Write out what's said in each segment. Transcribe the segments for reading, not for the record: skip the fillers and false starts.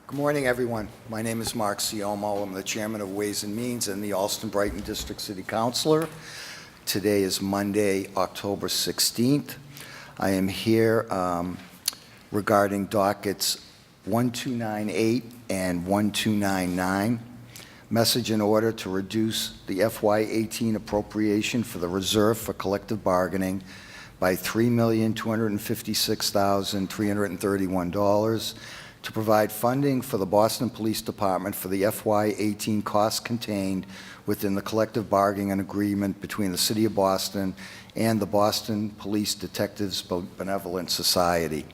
Good morning, everyone. My name is Mark Siomo. I'm the Chairman of Ways and Means and the Alston-Brighton District City Councilor. Today is Monday, October 16th. I am here regarding dockets 1298 and 1299. Message in order to reduce the FY18 appropriation for the reserve for collective bargaining by $3,256,331 to provide funding for the Boston Police Department for the FY18 costs contained within the collective bargaining agreement between the City of Boston and the Boston Police Detectives Benevolent Society.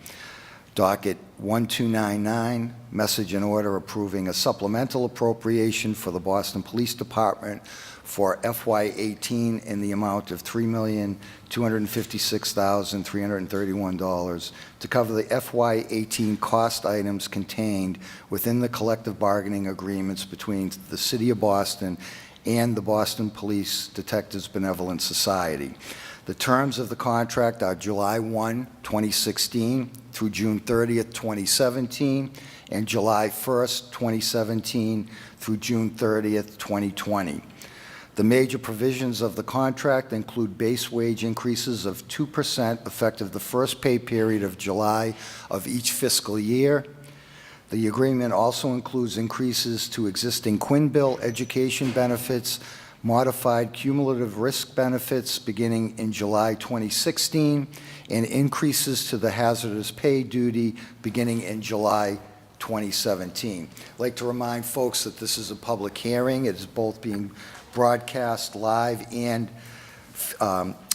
Docket 1299, message in order approving a supplemental appropriation for the Boston Police Department for FY18 in the amount of $3,256,331 to cover the FY18 cost items contained within the collective bargaining agreements between the City of Boston and the Boston Police Detectives Benevolent Society. The terms of the contract are July 1, 2016 through June 30th, 2017, and July 1st, 2017 through June 30th, 2020. The major provisions of the contract include base wage increases of 2% effective the first pay period of July of each fiscal year. The agreement also includes increases to existing Quinn Bill education benefits, modified cumulative risk benefits beginning in July 2016, and increases to the hazardous pay duty beginning in July 2017. I'd like to remind folks that this is a public hearing. It is both being broadcast live and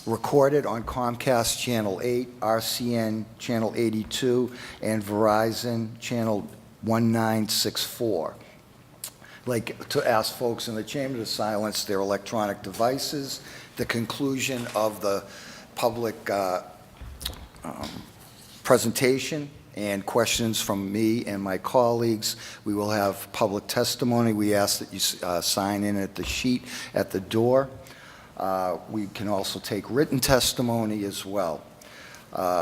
recorded on Comcast Channel 8, RCN Channel 82, and Verizon Channel 1964. I'd like to ask folks in the chamber to silence their electronic devices. The conclusion of the public presentation and questions from me and my colleagues, we will have public testimony. We ask that you sign in at the sheet at the door. We can also take written testimony as well.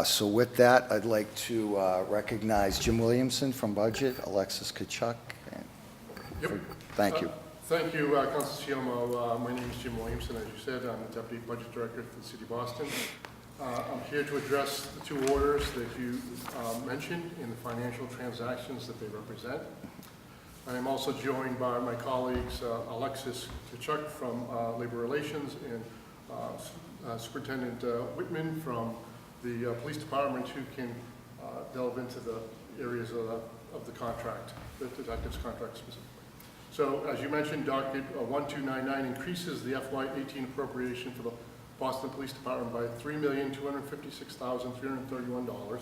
So with that, I'd like to recognize Jim Williamson from Budget, Alexis Kachuk. Yep. Thank you. Thank you, Councilor Siomo. My name is Jim Williamson. As you said, I'm the Deputy Budget Director for the City of Boston. I'm here to address the two orders that you mentioned in the financial transactions that they represent. I am also joined by my colleagues Alexis Kachuk from Labor Relations and Superintendent Whitman from the Police Department, who can delve into the areas of the contract, the detective's contract specifically. So, as you mentioned, docket 1299 increases the FY18 appropriation for the Boston Police Department by $3,256,331.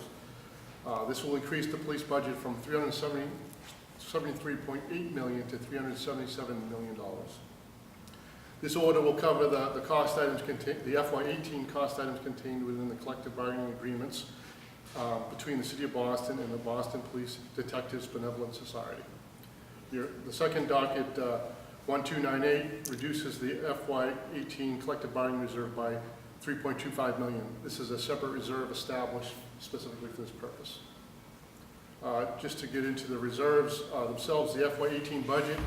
This will increase the police budget from $373.8 million to $377 million. This order will cover the cost items contained, the FY18 cost items contained within the collective bargaining agreements between the City of Boston and the Boston Police Detectives Benevolent Society. The second docket, 1298, reduces the FY18 collective bargaining reserve by $3.25 million. This is a separate reserve established specifically for this purpose. Just to get into the reserves themselves, the FY18 budget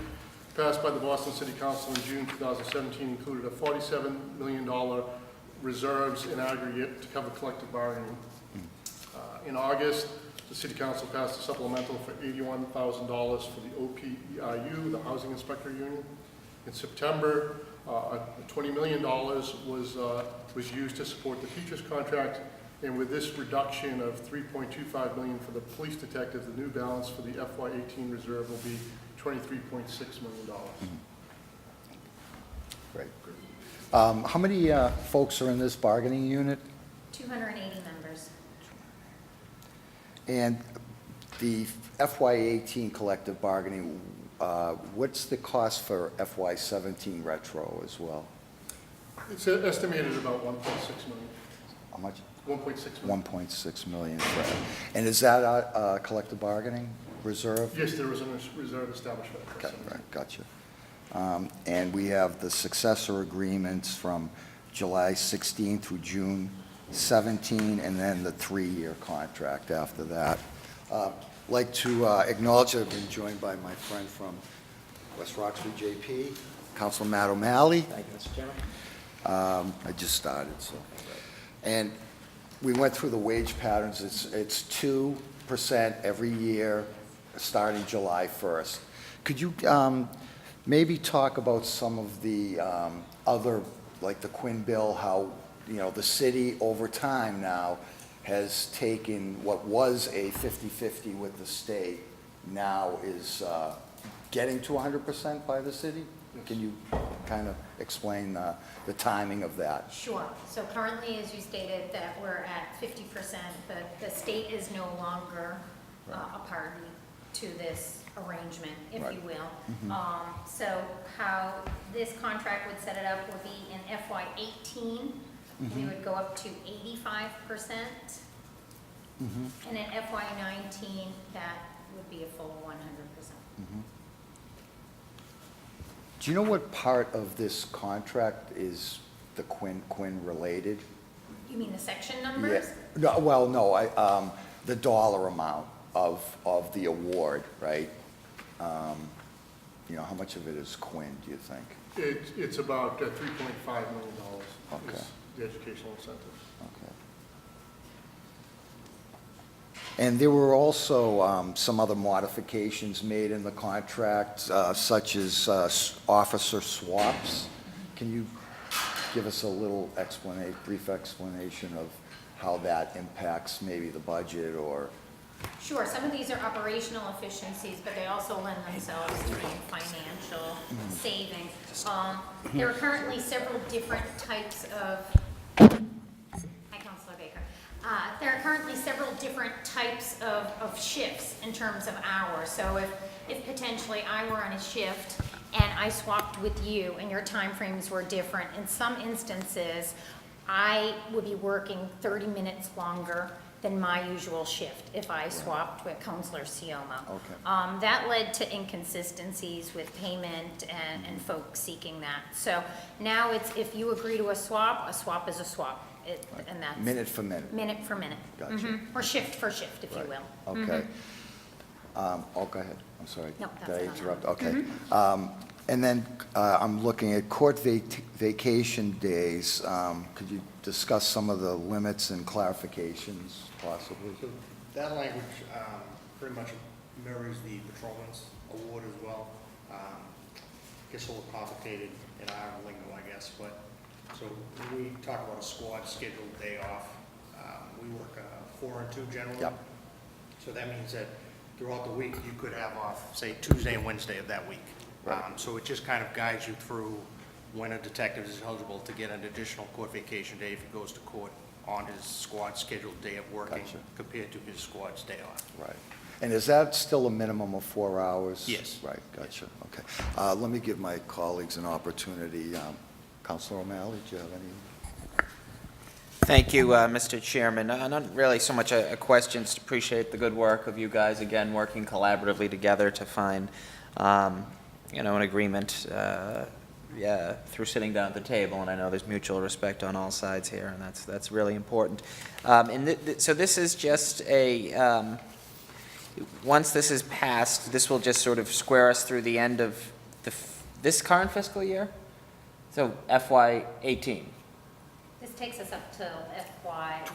passed by the Boston City Council in June 2017 included a $47 million reserves in aggregate to cover collective bargaining. In August, the City Council passed a supplemental for $81,000 for the OPEIU, the Housing Inspector Union. In September, $20 million was used to support the teachers' contract, and with this reduction of $3.25 million for the police detectives, the new balance for the FY18 reserve will be $23.6 million. Great. How many folks are in this bargaining unit? 280 members. And the FY18 collective bargaining, what's the cost for FY17 retro as well? It's estimated about $1.6 million. How much? 1.6 million. 1.6 million. And is that a collective bargaining reserve? Yes, there was a reserve established for that. Okay, right, gotcha. And we have the successor agreements from July 16 through June 17, and then the 3-year contract after that. like to acknowledge that I've been joined by my friend from West Roxbury, JP, Councilor Matt O'Malley. Thank you, Mr. Chairman. I just started, so. And we went through the wage patterns. It's 2% every year, starting July 1st. Could you maybe talk about some of the other, like the Quinn bill, how, the city over time now has taken what was a 50-50 with the state, now is getting to 100% by the city? Can you kind of explain the timing of that? Sure. So currently, as you stated, that we're at 50%, but the state is no longer a party to this arrangement, if Right. you will. So how this contract would set it up would be in FY '18, we would go up to 85%. And in FY '19, that would be a full 100%. Do you know what part of this contract is the Quinn related? You mean the section numbers? Yeah. No, well, no, the dollar amount of the award, right? How much of it is Quinn, do you think? It's about $3.5 million Okay. is the educational incentives. Okay. And there were also some other modifications made in the contract, such as officer swaps. Can you give us a little brief explanation of how that impacts maybe the budget or? Sure, some of these are operational efficiencies, but they also lend themselves to being financial savings. There are currently several different types of, hi, Councilor Baker. There are currently several different types of shifts in terms of hours. So if potentially I were on a shift and I swapped with you and your timeframes were different, in some instances, I would be working 30 minutes longer than my usual shift if I swapped with Councilor Sioma. Okay. That led to inconsistencies with payment and folks seeking that. So now it's, if you agree to a swap is a swap. And that's. Minute for minute? Minute for minute. Gotcha. Or shift for shift, if you Right. will. Okay. Go ahead, I'm sorry. No, Did that's I enough. interrupt? Okay. And then I'm looking at court vacation days. Could you discuss some of the limits and clarifications possibly? So that language pretty much mirrors the patrolman's award as well. Gets a little complicated in our lingo, I guess, but so when we talk about a squad scheduled day off, we work 4 and 2 generally. Yep. So that means that throughout the week, you could have off, say, Tuesday and Wednesday of that week. Right. So it just kind of guides you through when a detective is eligible to get an additional court vacation day if he goes to court on his squad scheduled day of working Gotcha. compared to his squad's day off. Right. And is that still a minimum of 4 hours? Yes. Right, gotcha, okay. Let me give my colleagues an opportunity. Councilor O'Malley, do you have any? Thank you, Mr. Chairman. Not really so much a question, just appreciate the good work of you guys, again, working collaboratively together to find, an agreement, through sitting down at the table, and I know there's mutual respect on all sides here, and that's really important. So this is just once this is passed, this will just sort of square us through the end of this current fiscal year? So FY '18? This takes us up till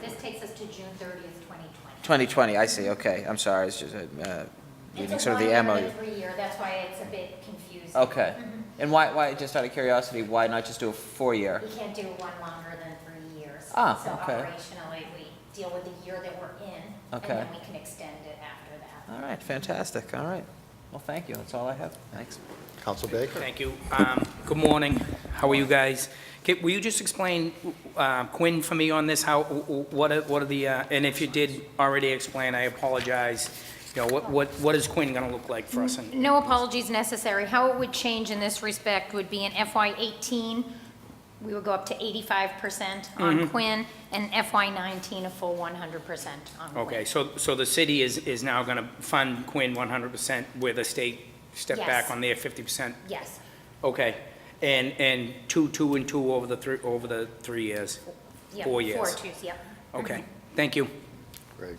this takes us to June 30th, 2020. 2020, I see, okay, I'm sorry, it's just reading sort of the MOU. It's a 1 year and a 3 year, that's why it's a bit confusing. Okay, and why, just out of curiosity, why not just do a 4-year? We can't do one longer than 3 years. Ah, So okay. operationally, we deal with the year that we're in, and Okay. then we can extend it after that. All right, fantastic, all right. Well, thank you, that's all I have, thanks. Council Baker? Thank you. Good morning. How are you guys? Will you just explain, Quinn, for me on this? What are the, and if you did already explain, I apologize. What is Quinn going to look like for us? No apologies necessary. How it would change in this respect would be in FY '18, we would go up to 85% on Quinn, and FY '19, a full 100% on Quinn. Okay, so the city is now going to fund Quinn 100% where the state stepped back Yes. on their 50%? Yes. Okay, and two and two over the 3 years? Yep, 4 years? 4 twos, yep. Okay, thank you. Great.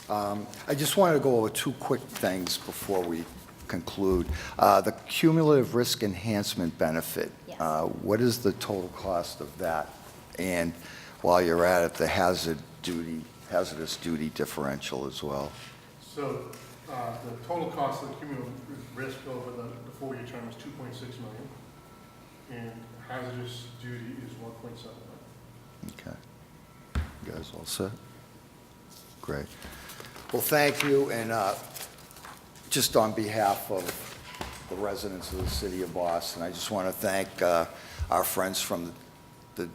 I just wanted to go over two quick things before we conclude. The cumulative risk enhancement benefit. Yes. What is the total cost of that? And while you're at it, the hazardous duty differential as well. So, the total cost of the cumulative risk over the 4-year term is $2.6 million, and hazardous duty is $1.7 million. Okay. You guys all set? Great. Well, thank you, and just on behalf of the residents of the city of Boston, I just want to thank our friends from the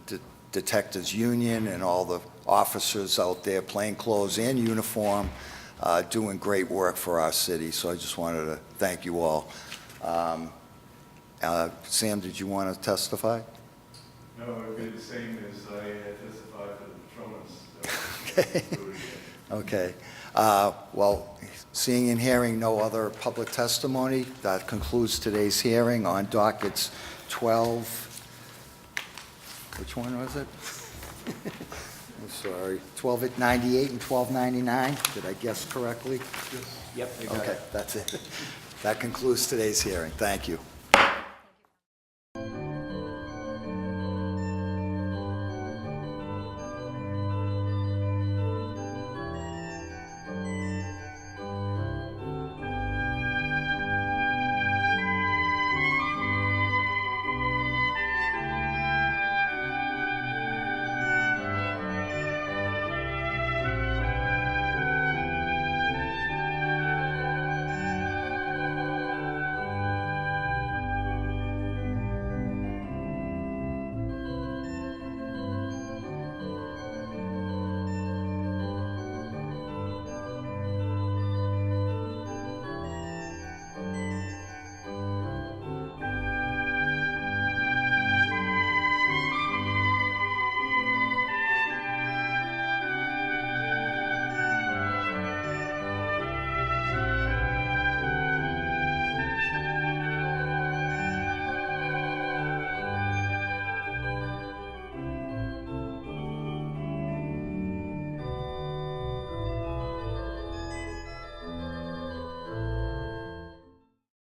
Detectives Union and all the officers out there, plain clothes and uniform, doing great work for our city. So I just wanted to thank you all. Sam, did you want to testify? No, it would be the same as I testified for the patrolmen's. Okay. Well, seeing and hearing no other public testimony, that concludes today's hearing on dockets 12. Which one was it? I'm sorry, 1298 and 1299. Did I guess correctly? Yep. Okay, that's it. That concludes today's hearing. Thank you.